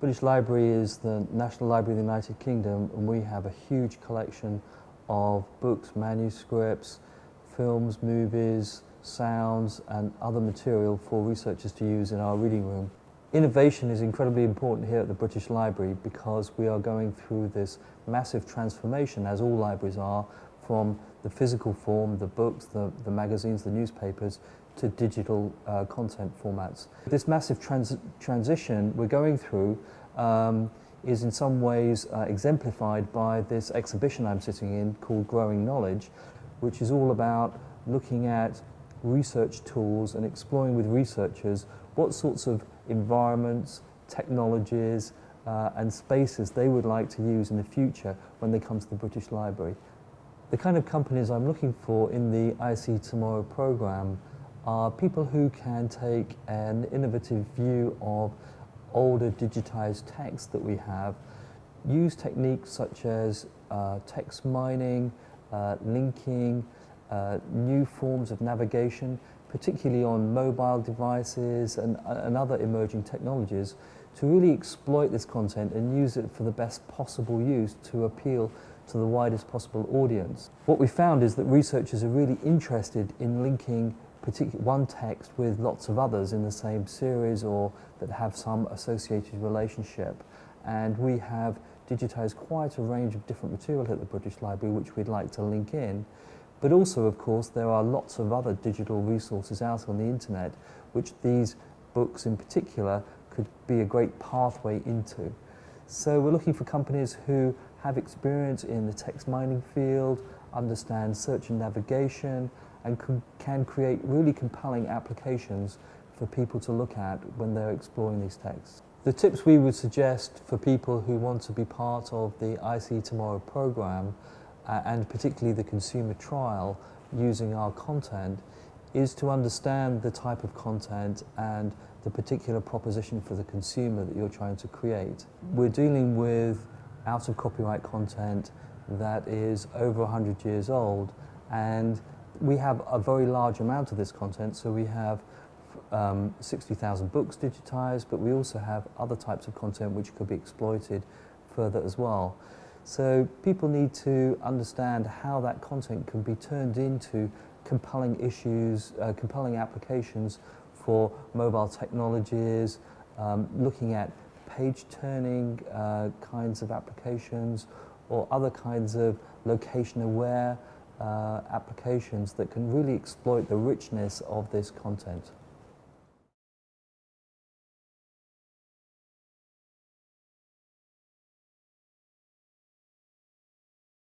British Library is the National Library of the United Kingdom, and we have a huge collection of books, manuscripts, films, movies, sounds and other material for researchers to use in our reading room. Innovation is incredibly important here at the British Library because we are going through this massive transformation, as all libraries are, from the physical form, the books, the magazines, the newspapers, to digital content formats. This massive transition we're going through is in some ways exemplified by this exhibition I'm sitting in called Growing Knowledge, which is all about looking at research tools and exploring with researchers what sorts of environments, technologies and spaces they would like to use in the future when they come to the British Library. The kind of companies I'm looking for in the I See Tomorrow programme are people who can take an innovative view of older digitized text that we have, use techniques such as text mining, linking, new forms of navigation, particularly on mobile devices and other emerging technologies, to really exploit this content and use it for the best possible use to appeal to the widest possible audience. What we found is that researchers are really interested in linking one text with lots of others in the same series or that have some associated relationship. And we have digitized quite a range of different material at the British Library which we'd like to link in. But also, of course, there are lots of other digital resources out on the internet which these books in particular could be a great pathway into. So we're looking for companies who have experience in the text mining field, understand search and navigation, and can create really compelling applications for people to look at when they're exploring these texts. The tips we would suggest for people who want to be part of the I See Tomorrow programme, and particularly the consumer trial using our content, is to understand the type of content and the particular proposition for the consumer that you're trying to create. We're dealing with out of copyright content that is over 100 years old, and we have a very large amount of this content. So we have 60,000 books digitized, but we also have other types of content which could be exploited further as well. So people need to understand how that content can be turned into compelling issues, compelling applications for mobile technologies, looking at page-turning kinds of applications or other kinds of location-aware applications that can really exploit the richness of this content.